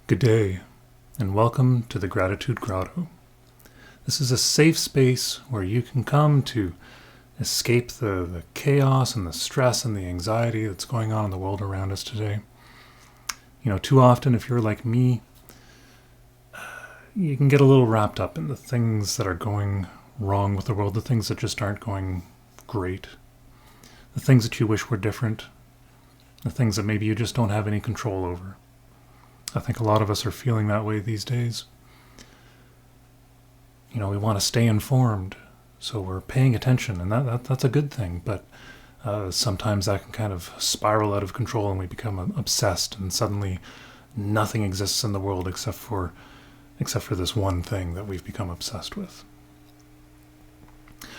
Good day, and welcome to the Gratitude Grotto. This is a safe space where you can come to escape the chaos and the stress and the anxiety that's going on in the world around us today. You know, too often, if you're like me, you can get a little wrapped up in the things that are going wrong with the world, the things that just aren't going great, the things that you wish were different, the things that maybe you just don't have any control over. I think a lot of us are feeling that way these days. You know, we want to stay informed, so we're paying attention, and that's a good thing, but sometimes that can kind of spiral out of control and we become obsessed, and suddenly nothing exists in the world except for this one thing that we've become obsessed with.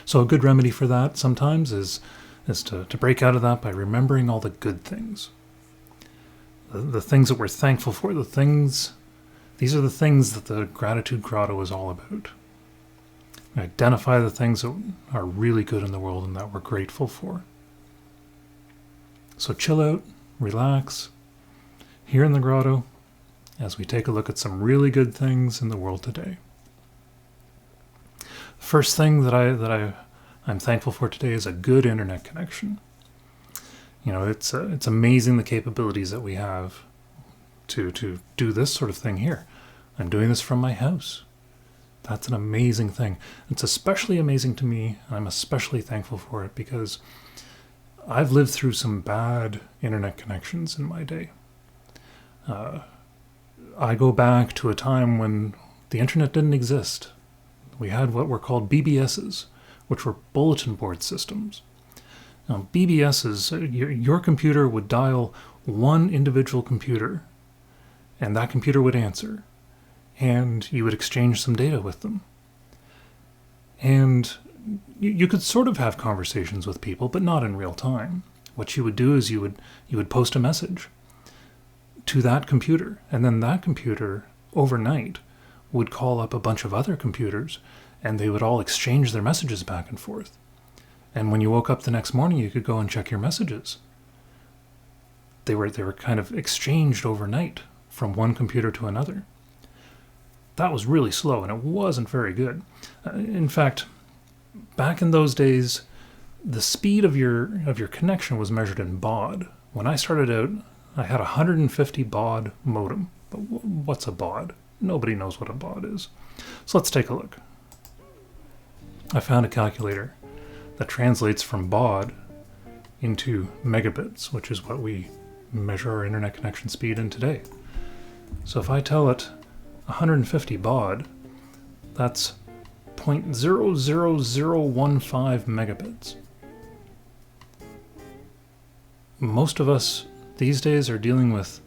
So a good remedy for that sometimes is to break out of that by remembering all the good things. The things that we're thankful for, these are the things that the Gratitude Grotto is all about. Identify the things that are really good in the world and that we're grateful for. So chill out, relax, here in the grotto, as we take a look at some really good things in the world today. The first thing that I'm thankful for today is a good internet connection. You know, it's amazing the capabilities that we have to do this sort of thing here. I'm doing this from my house. That's an amazing thing. It's especially amazing to me, and I'm especially thankful for it because I've lived through some bad internet connections in my day. I go back to a time when the internet didn't exist. We had what were called BBSs, which were bulletin board systems. Now, BBSs, your computer would dial one individual computer, and that computer would answer, and you would exchange some data with them. And you could sort of have conversations with people, but not in real time. What you would do is you would post a message to that computer, and then that computer, overnight, would call up a bunch of other computers, and they would all exchange their messages back and forth. And when you woke up the next morning, you could go and check your messages. They were kind of exchanged overnight from one computer to another. That was really slow, and it wasn't very good. In fact, back in those days, the speed of your connection was measured in baud. When I started out, I had a 150 baud modem. But what's a baud? Nobody knows what a baud is. So let's take a look. I found a calculator that translates from baud into megabits, which is what we measure our internet connection speed in today. So if I tell it 150 baud, that's 0.00015 megabits. Most of us these days are dealing with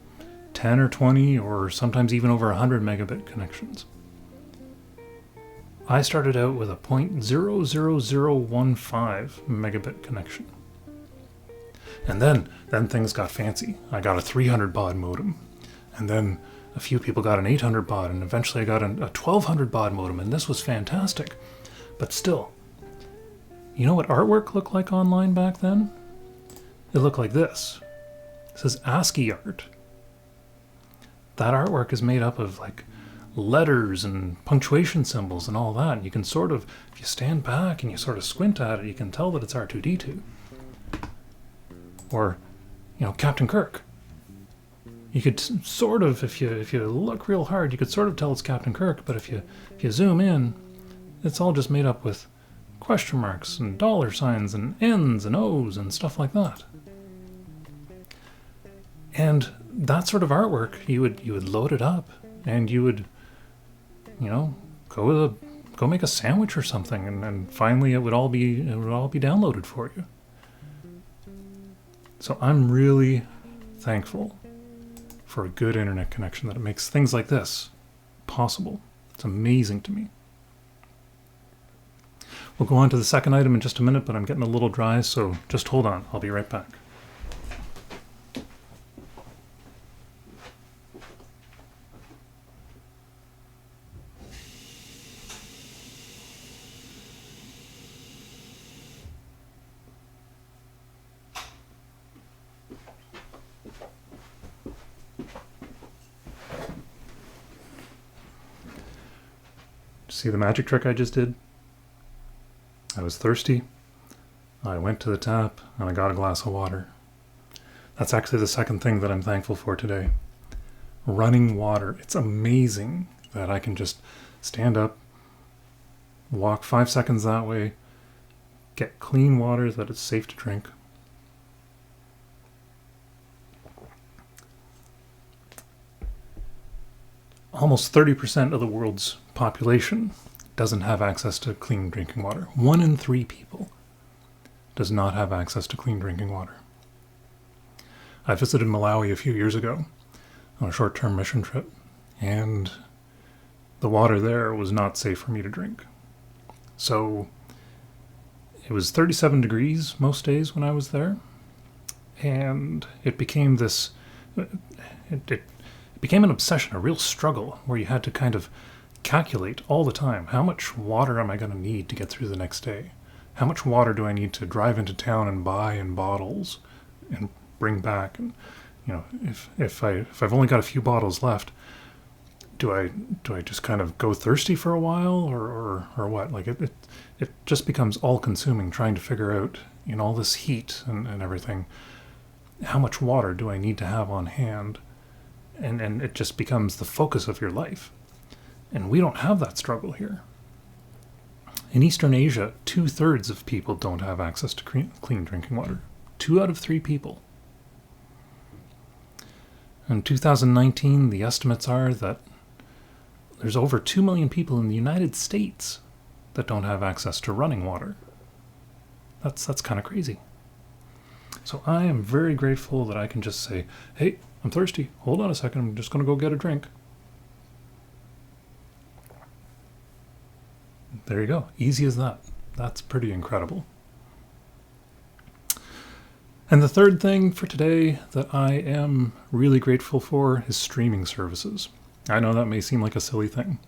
10 or 20 or sometimes even over 100 megabit connections. I started out with a 0.00015 megabit connection. And then things got fancy. I got a 300 baud modem, and then a few people got an 800 baud, and eventually I got a 1200 baud modem, and this was fantastic. But still, you know what artwork looked like online back then? It looked like this. This is ASCII art. That artwork is made up of like letters and punctuation symbols and all that. And you can sort of, if you stand back and you sort of squint at it, you can tell that it's R2-D2. Or, you know, Captain Kirk. You could sort of, if you look real hard, you could sort of tell it's Captain Kirk. But if you zoom in, it's all just made up with question marks and dollar signs and N's and O's and stuff like that. And that sort of artwork, you would load it up, and you would, you know, go make a sandwich or something, and finally it would all be downloaded for you. So I'm really thankful for a good internet connection, that it makes things like this possible. It's amazing to me. We'll go on to the second item in just a minute, but I'm getting a little dry, so just hold on. I'll be right back. See the magic trick I just did? I was thirsty. I went to the tap and I got a glass of water. That's actually the second thing that I'm thankful for today. Running water. It's amazing that I can just stand up, walk 5 seconds that way, get clean water that is safe to drink. Almost 30% of the world's population doesn't have access to clean drinking water. 1 in 3 people does not have access to clean drinking water. I visited Malawi a few years ago on a short-term mission trip, and the water there was not safe for me to drink. So it was 37 degrees most days when I was there, and it became this... It became an obsession, a real struggle, where you had to kind of calculate all the time, how much water am I going to need to get through the next day? How much water do I need to drive into town and buy in bottles and bring back? And, you know, if I've only got a few bottles left, do I just kind of go thirsty for a while, or what? Like it just becomes all consuming, trying to figure out, in all this heat and everything, how much water do I need to have on hand? And it just becomes the focus of your life. And we don't have that struggle here. In Eastern Asia, 2/3 of people don't have access to clean drinking water. 2 out of 3 people. In 2019, the estimates are that there's over 2 million people in the United States that don't have access to running water. That's kind of crazy. So I am very grateful that I can just say, hey, I'm thirsty. Hold on a second. I'm just going to go get a drink. There you go. Easy as that. That's pretty incredible. And the third thing for today that I am really grateful for is streaming services. I know that may seem like a silly thing,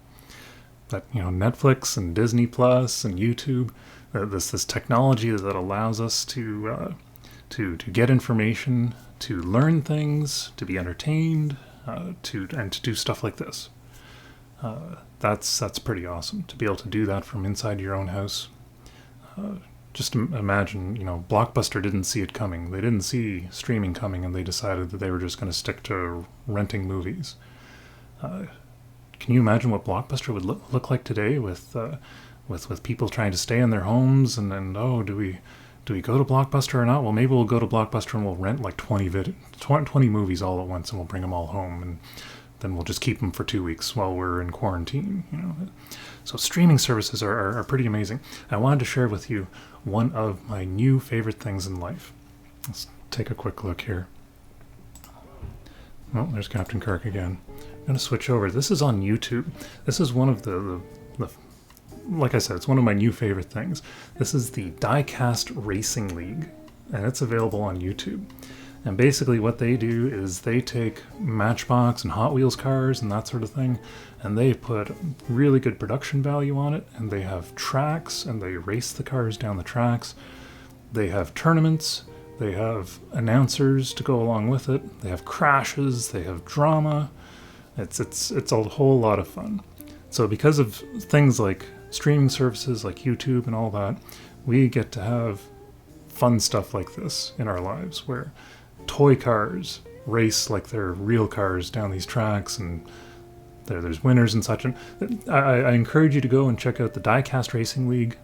but you know, Netflix and Disney Plus and YouTube, this technology that allows us to get information, to learn things, to be entertained, to do stuff like this. That's pretty awesome to be able to do that from inside your own house. Just imagine, you know, Blockbuster didn't see it coming. They didn't see streaming coming, and they decided that they were just going to stick to renting movies. Can you imagine what Blockbuster would look like today with people trying to stay in their homes and do we go to Blockbuster or not? Well, maybe we'll go to Blockbuster and we'll rent like 20 movies all at once, and we'll bring them all home, and then we'll just keep them for 2 weeks while we're in quarantine. You know, so streaming services are pretty amazing. I wanted to share with you one of my new favorite things in life. Let's take a quick look here. Oh, there's Captain Kirk again. I'm going to switch over. This is on YouTube. This is one of the like I said, it's one of my new favorite things. This is the Diecast Racing League and it's available on YouTube. And basically what they do is they take Matchbox and Hot Wheels cars and that sort of thing, and they put really good production value on it, and they have tracks, and they race the cars down the tracks. They have tournaments, they have announcers to go along with it, they have crashes, they have drama. It's a whole lot of fun. So because of things like streaming services like YouTube and all that, we get to have fun stuff like this in our lives, where toy cars race like they're real cars down these tracks, and there's winners and such. And I encourage you to go and check out the Diecast Racing League.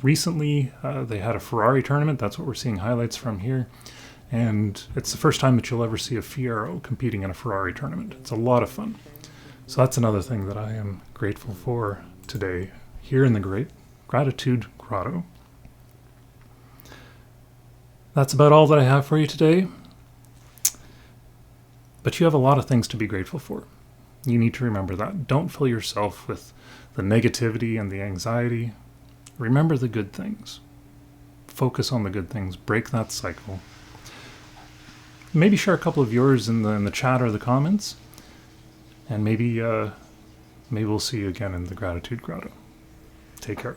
Recently, they had a Ferrari tournament. That's what we're seeing highlights from here. And it's the first time that you'll ever see a Fiero competing in a Ferrari tournament. It's a lot of fun. So that's another thing that I am grateful for today here in the Great Gratitude Grotto. That's about all that I have for you today. But you have a lot of things to be grateful for. You need to remember that. Don't fill yourself with the negativity and the anxiety. Remember the good things. Focus on the good things. Break that cycle. Maybe share a couple of yours in the chat or the comments. And maybe we'll see you again in the Gratitude Grotto. Take care.